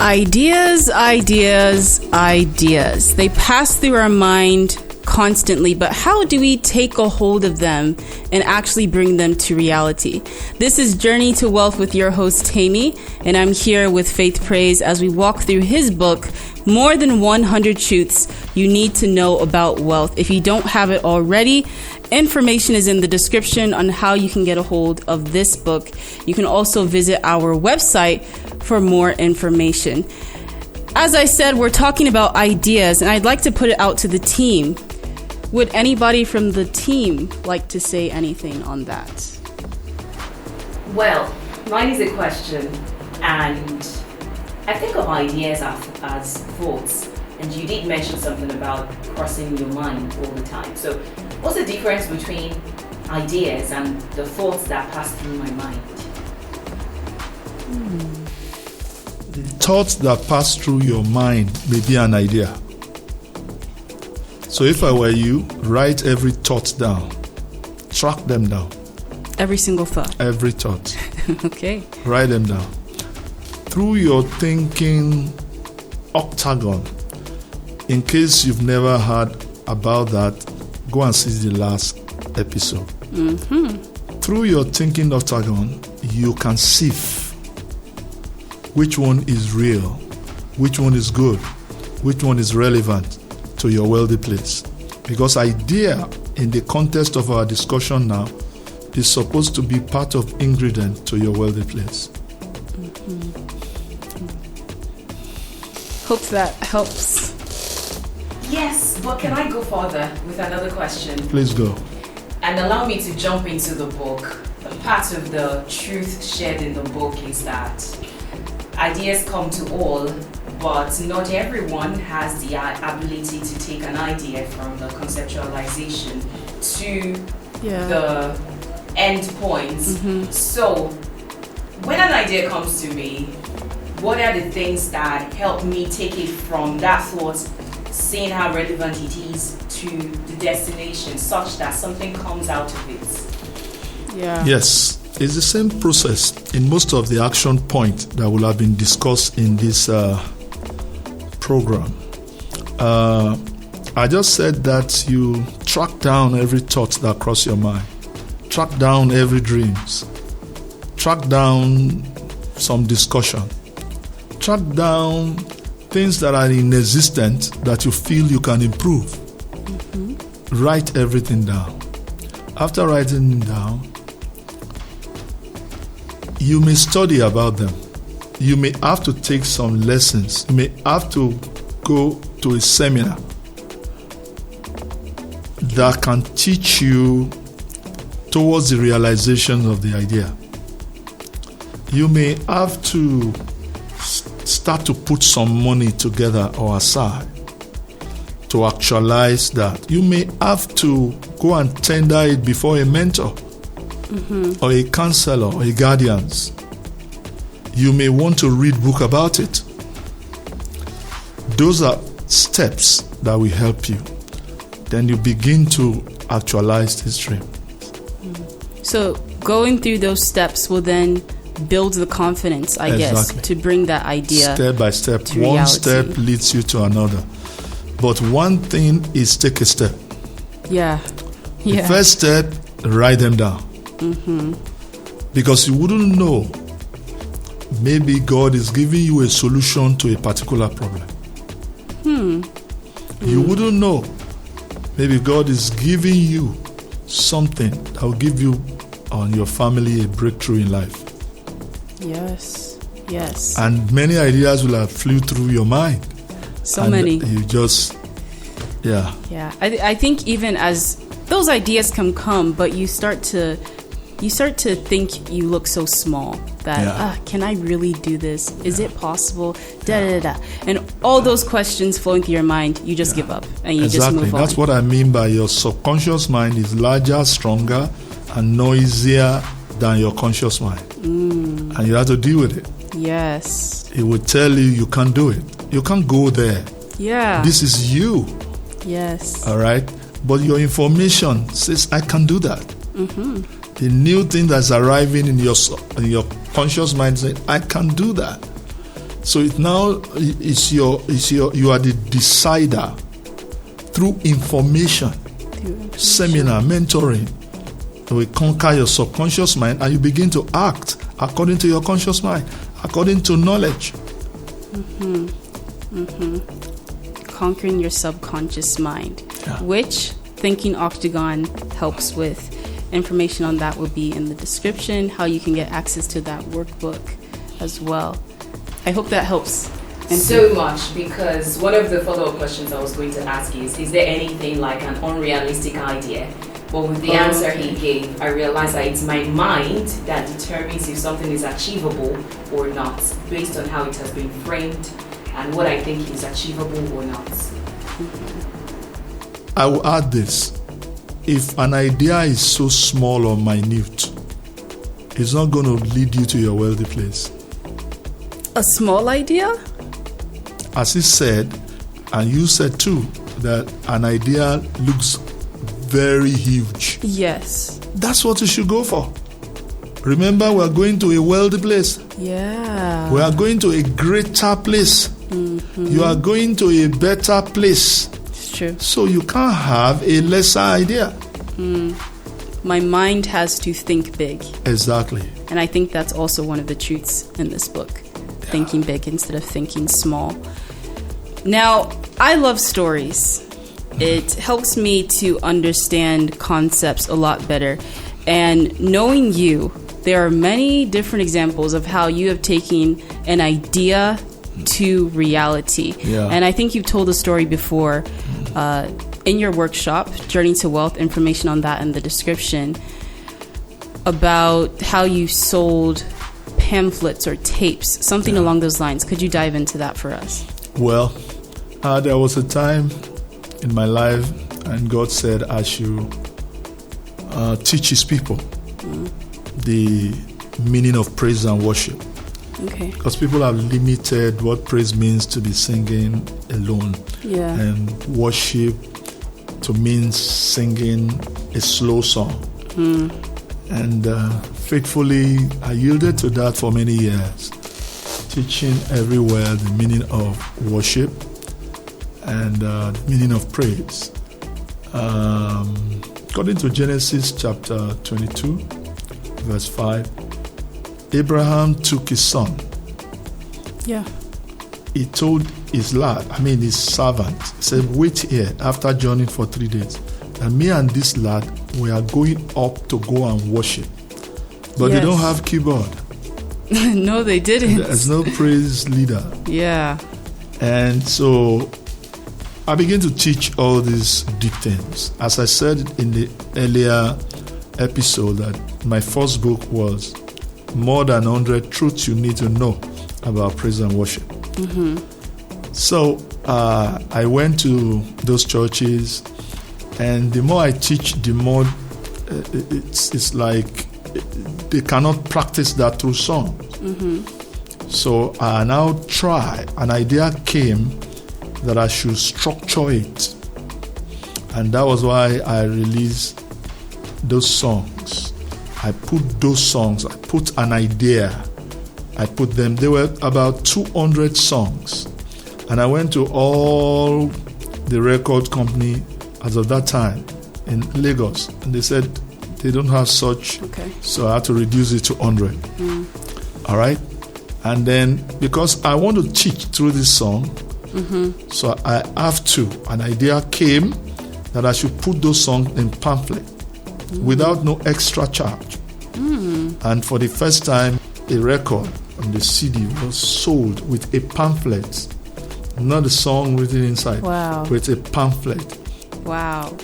Ideas. They pass through our mind constantly, but how do we take a hold of them and actually bring them to reality? This is Journey to Wealth with your host, Tammy, and I'm here with Faith Praiz as we walk through his book, More Than 100 Truths You Need to Know About Wealth. If you don't have it already, information is in the description on how you can get a hold of this book. You can also visit our website for more information. As I said, we're talking about ideas, and I'd like to put it out to the team. Would anybody from the team like to say anything on that? Well, mine is a question, and I think of ideas as thoughts, and you did mention something about crossing your mind all the time. So what's the difference between ideas and the thoughts that pass through my mind? The thoughts that pass through your mind may be an idea. So if I were you, write every thought down. Track them down. Every single thought? Every thought. Okay. Write them down. Through your thinking octagon, in case you've never heard about that, go and see the last episode. Mm-hmm. Through your thinking octagon, you can sift which one is real, which one is good, which one is relevant to your wealthy place. Because idea, in the context of our discussion now, is supposed to be part of ingredient to your wealthy place. Mm-hmm. Hope that helps. Yes, but can I go further with another question? Please go. And allow me to jump into the book. Part of the truth shared in the book is that ideas come to all, but not everyone has the ability to take an idea from the conceptualization to the end points. Mm-hmm. So when an idea comes to me, what are the things that help me take it from that thought, seeing how relevant it is, to the destination, such that something comes out of it? Yeah. Yes. It's the same process in most of the action points that will have been discussed in this program. I just said that you track down every thought that cross your mind, track down every dreams, track down some discussion, track down things that are in existence that you feel you can improve. Mm-hmm. Write everything down. After writing down, you may study about them. You may have to take some lessons. You may have to go to a seminar that can teach you towards the realization of the idea. You may have to start to put some money together or aside to actualize that. You may have to go and tender it before a mentor. Mm-hmm. Or a counselor or a guardians. You may want to read book about it. Those are steps that will help you. Then you begin to actualize this dream. So going through those steps will then build the confidence, I guess, to bring that idea step by step. To one reality. Step leads you to another. But one thing is take a step. Yeah. The first step, write them down. Mm-hmm. Because you wouldn't know, maybe God is giving you a solution to a particular problem. You wouldn't know, maybe God is giving you something that will give you and your family a breakthrough in life. Yes. And many ideas will have flew through your mind. So many. You just, Yeah, I think even as those ideas can come, but you start to think you look so small that can I really do this? Is it possible? And all those questions flowing through your mind, you just give up and you just move on. That's what I mean by your subconscious mind is larger, stronger, and noisier than your conscious mind. And you have to deal with it. Yes. It will tell you can't do it. You can't go there. Yeah. This is you. Yes. All right? But your information says, I can do that. Mm-hmm. The new thing that's arriving in your conscious mind says, I can do that. So it now is you are the decider through information, seminar, mentoring. We conquer your subconscious mind and you begin to act according to your conscious mind, according to knowledge. Conquering your subconscious mind, which Thinking Octagon helps with. Information on that will be in the description, how you can get access to that workbook as well. I hope that helps. So much, because one of the follow-up questions I was going to ask is there anything like an unrealistic idea? But with the answer he gave, I realized that it's my mind that determines if something is achievable or not, based on how it has been framed and what I think is achievable or not. I will add this. If an idea is so small or minute, it's not going to lead you to your wealthy place. A small idea? As he said, and you said too, that an idea looks very huge. Yes. That's what you should go for. Remember, we are going to a wealthy place. Yeah. We are going to a greater place. You are going to a better place. It's true. So you can't have a lesser idea. My mind has to think big. Exactly. And I think that's also one of the truths in this book. Thinking big instead of thinking small. Now, I love stories. It helps me to understand concepts a lot better. And knowing you, there are many different examples of how you have taken an idea to reality. And I think you've told a story before in your workshop, Journey to Wealth, information on that in the description, about how you sold pamphlets or tapes, something along those lines. Could you dive into that for us? Well, there was a time in my life and God said I should teach his people the meaning of praise and worship. Okay. Because people have limited what praise means to be singing alone. And worship to mean singing a slow song. And faithfully, I yielded to that for many years, teaching everywhere the meaning of worship and the meaning of praise. According to Genesis chapter 22, verse 5, Abraham took his son. He told his his servant, said, wait here after journeying for 3 days. And me and this lad, we are going up to go and worship. But they don't have keyboard. No, they didn't. There's no praise leader. And so I began to teach all these deep things. As I said in the earlier episode, that my first book was More Than 100 Truths You Need to Know About Praise and Worship. So I went to those churches, and the more I teach, the more it's like they cannot practice that through song. So I now try. An idea came that I should structure it, and that was why I released those songs. I put those songs. I put an idea. I put them. There were about 200 songs, and I went to all the record company as of that time in Lagos, and they said they don't have such. So I had to reduce it to 100. All right, and then because I want to teach through this song, so I have to. An idea came that I should put those songs in pamphlet without no extra charge. And for the first time, a record on the CD was sold with a pamphlet, not a song written inside, with a pamphlet. Wow.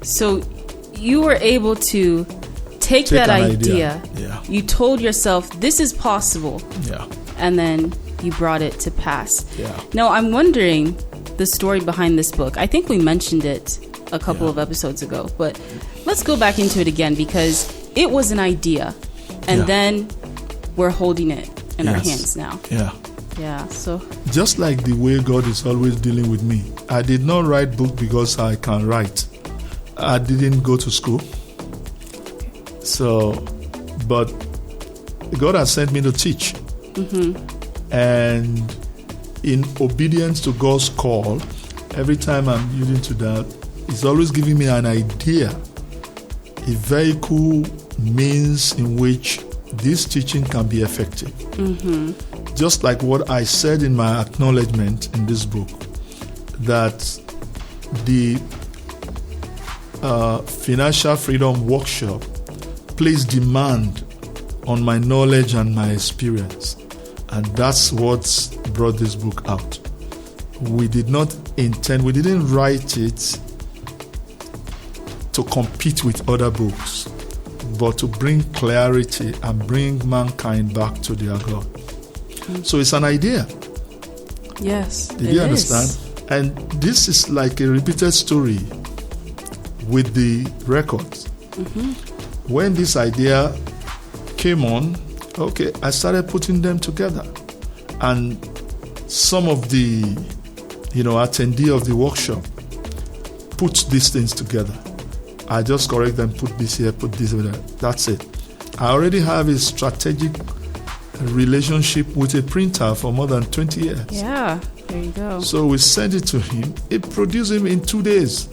So you were able to take that idea. You told yourself, this is possible. And then you brought it to pass. Now, I'm wondering the story behind this book. I think we mentioned it a couple of episodes ago, but let's go back into it again, because it was an idea, and then we're holding it in our hands now. So just like the way God is always dealing with me, I did not write book because I can write. I didn't go to school. So, but God has sent me to teach. And in obedience to God's call, every time I'm yielding to that, it's always giving me an idea, a vehicle, means in which this teaching can be effective. Just like what I said in my acknowledgement in this book, that the Financial Freedom Workshop placed demand on my knowledge and my experience. And that's what brought this book out. We didn't write it to compete with other books, but to bring clarity and bring mankind back to their God. So it's an idea. Yes, Did you understand? And this is like a repeated story with the records. When this idea came on, I started putting them together. And some of the, attendee of the workshop put these things together. I just correct them, put this here, put this there. That's it. I already have a strategic relationship with a printer for more than 20 years. Yeah, there you go. So we sent it to him. It produced him in 2 days.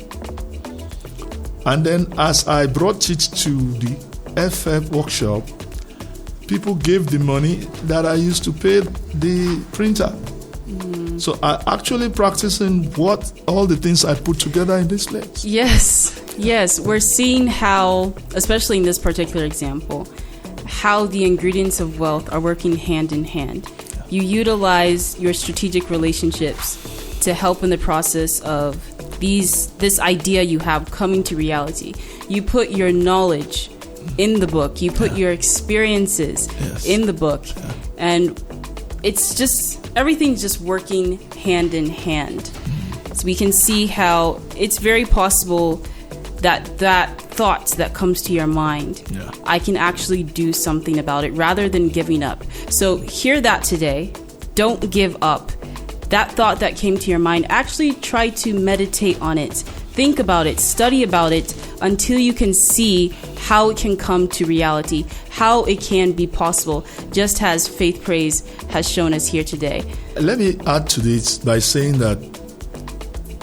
And then as I brought it to the FF workshop, people gave the money that I used to pay the printer. So I actually practicing all the things I put together in this place. Yes. We're seeing how, especially in this particular example, how the ingredients of wealth are working hand in hand. You utilize your strategic relationships to help in the process of this idea you have coming to reality. You put your knowledge in the book. You put your experiences in the book. And it's just, everything's just working hand in hand. So we can see how it's very possible that thought that comes to your mind, I can actually do something about it rather than giving up. So hear that today. Don't give up. That thought that came to your mind, actually try to meditate on it. Think about it, study about it until you can see how it can come to reality, how it can be possible, just as Faith Praiz has shown us here today. Let me add to this by saying that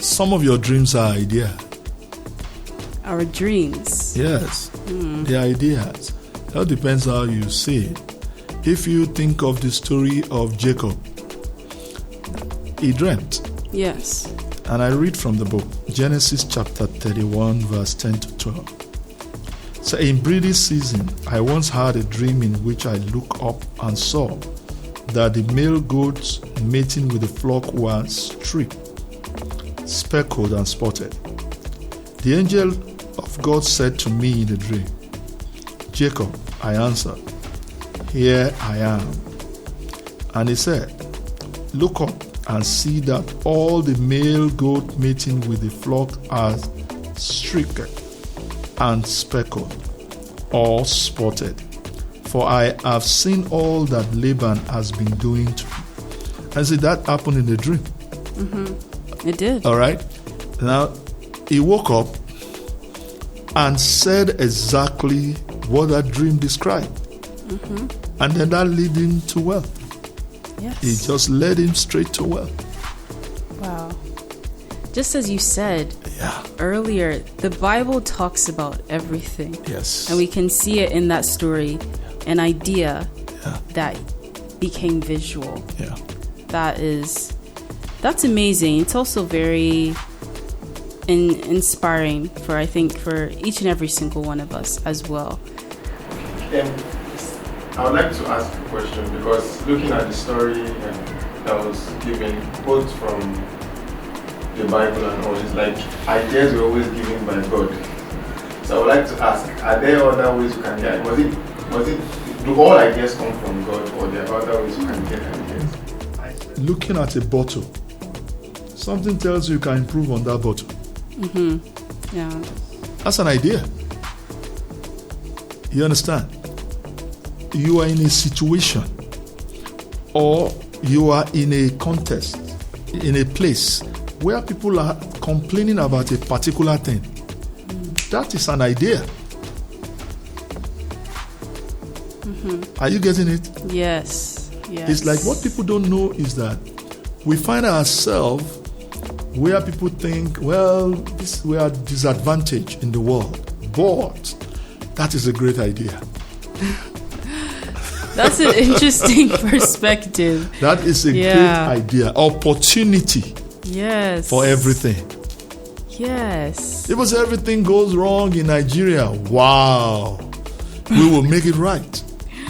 some of your dreams are ideas. Our dreams. Yes, the ideas. That depends how you see it. If you think of the story of Jacob, he dreamt. Yes. And I read from the book, Genesis chapter 31, verse 10 to 12. So in breeding season, I once had a dream in which I looked up and saw that the male goats mating with the flock were streaked, speckled, and spotted. The angel of God said to me in the dream, Jacob, I answered, here I am. And he said, look up and see that all the male goat mating with the flock are streaked and speckled or spotted. For I have seen all that Laban has been doing to me. And see, that happened in the dream. It did. All right. Now, he woke up and said exactly what that dream described. And then that led him to wealth. Yes. It just led him straight to wealth. Wow. Just as you said earlier, the Bible talks about everything. Yes. And we can see it in that story, an idea that became visual. Yeah. That's amazing. It's also very inspiring for each and every single one of us as well. I would like to ask a question, because looking at the story that was given, both from the Bible and all, it's like ideas were always given by God. So I would like to ask, are there other ways you can get? Do all ideas come from God, or there are other ways you can get ideas? Looking at a bottle, something tells you can improve on that bottle. Yeah. That's an idea. You understand? You are in a situation, or you are in a context, in a place where people are complaining about a particular thing. That is an idea. Are you getting it? Yes. Yes. It's like what people don't know is that we find ourselves where people think, well, we are disadvantaged in the world. But that is a great idea. That's an interesting perspective. That is a great idea. Opportunity. Yes. For everything. Yes. If everything goes wrong in Nigeria, wow, we will make it right.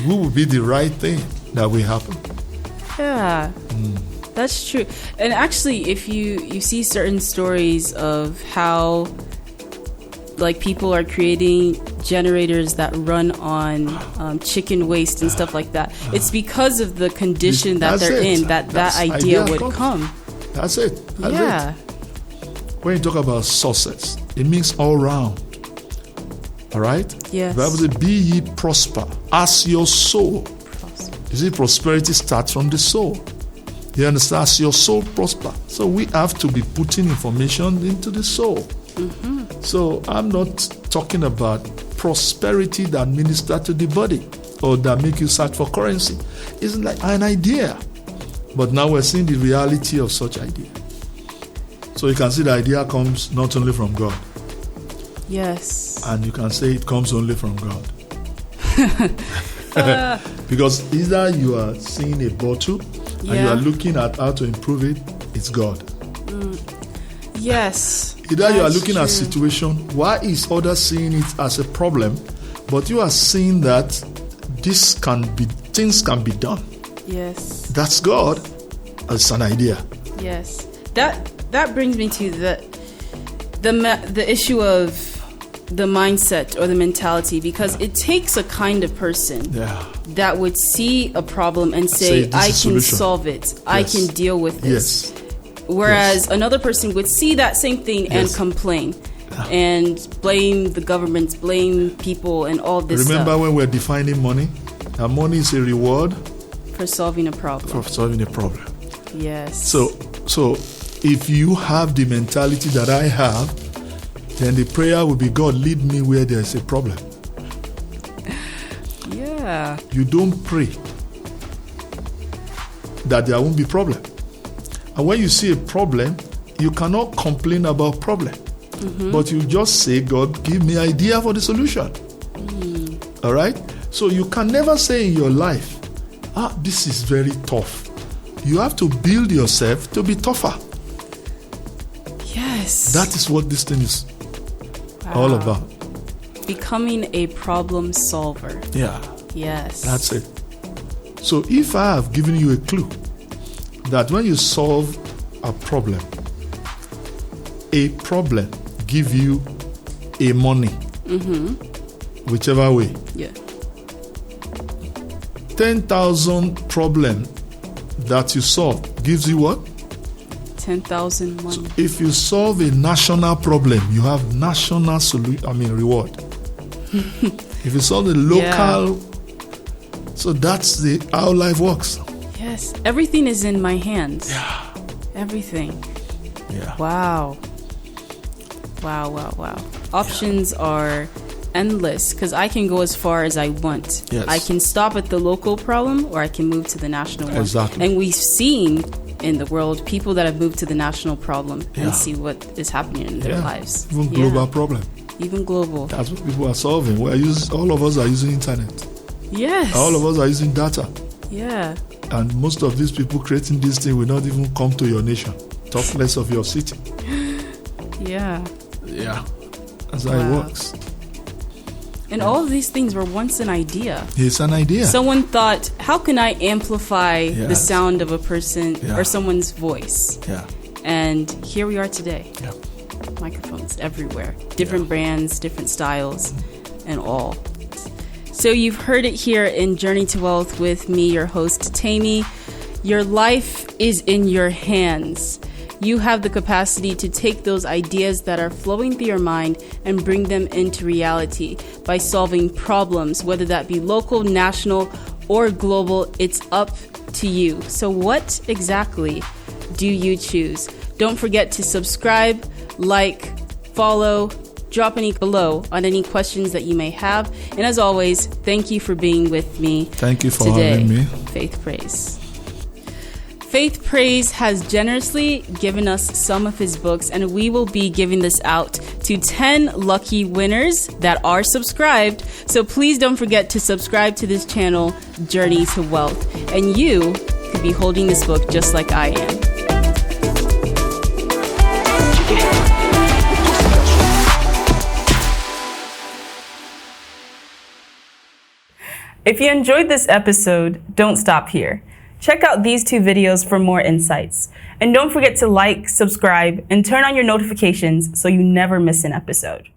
We will be the right thing that will happen. Yeah. That's true. And actually, if you see certain stories of how like people are creating generators that run on chicken waste and stuff like that, it's because of the condition that they're in that idea would come. That's it. That's it. When you talk about success, it means all round. All right? Yes. The Bible says, be ye prosper as your soul. You see, prosperity starts from the soul. You understand? As your soul prosper. So we have to be putting information into the soul. Mm-hmm. So I'm not talking about prosperity that minister to the body or that make you search for currency. It's like an idea. But now we're seeing the reality of such idea. So you can see the idea comes not only from God. Yes. And you can say it comes only from God. Because either you are seeing a bottle and you are looking at how to improve it, it's God. Yes. Either you are looking at situation, why is others seeing it as a problem, but you are seeing that things can be done. Yes. That's God. It's an idea. Yes. That brings me to the issue of the mindset or the mentality, because it takes a kind of person that would see a problem and say I can solve it. Yes. I can deal with this. Yes. Whereas another person would see that same thing and complain and blame the governments, blame people and all this stuff. Remember when we're defining money? That money is a reward for solving a problem. Yes. So if you have the mentality that I have, then the prayer will be, God, lead me where there is a problem. Yeah. You don't pray that there won't be problem. And when you see a problem, you cannot complain about problem. Mm-hmm. But you just say, God, give me idea for the solution. All right? So you can never say in your life, this is very tough. You have to build yourself to be tougher. Yes. That is what this thing is all about. Becoming a problem solver. Yeah. Yes. That's it. So if I have given you a clue that when you solve a problem give you a money, whichever way. Yeah. 10,000 problem that you solve gives you what? 10,000 money. So if you solve a national problem, you have national reward. If you solve the local, so that's how life works. Yes, everything is in my hands. Yeah. Everything. Yeah. Wow. Options are endless because I can go as far as I want. Yes. I can stop at the local problem or I can move to the national one. Exactly. And we've seen in the world people that have moved to the national problem and see what is happening in their lives. Even global problem. Even global. That's what people are solving. All of us are using internet. Yes. All of us are using data. Yeah. And most of these people creating this thing will not even come to your nation. Talk less of your city. Yeah. Yeah. That's how it works. And all of these things were once an idea. It's an idea. Someone thought, how can I amplify the sound of a person or someone's voice? Yeah. And here we are today. Yeah. Microphones everywhere. Different brands, different styles, and all. So you've heard it here in Journey to Wealth with me, your host, Tammy. Your life is in your hands. You have the capacity to take those ideas that are flowing through your mind and bring them into reality by solving problems, whether that be local, national, or global. It's up to you. So what exactly do you choose? Don't forget to subscribe, like, follow, drop any below on any questions that you may have. And as always, thank you for being with me. Thank you for today. having me. Faith Praiz. Faith Praiz has generously given us some of his books, and we will be giving this out to 10 lucky winners that are subscribed. So please don't forget to subscribe to this channel, Journey to Wealth, and you could be holding this book just like I am. If you enjoyed this episode, don't stop here. Check out these 2 videos for more insights. And don't forget to like, subscribe, and turn on your notifications so you never miss an episode.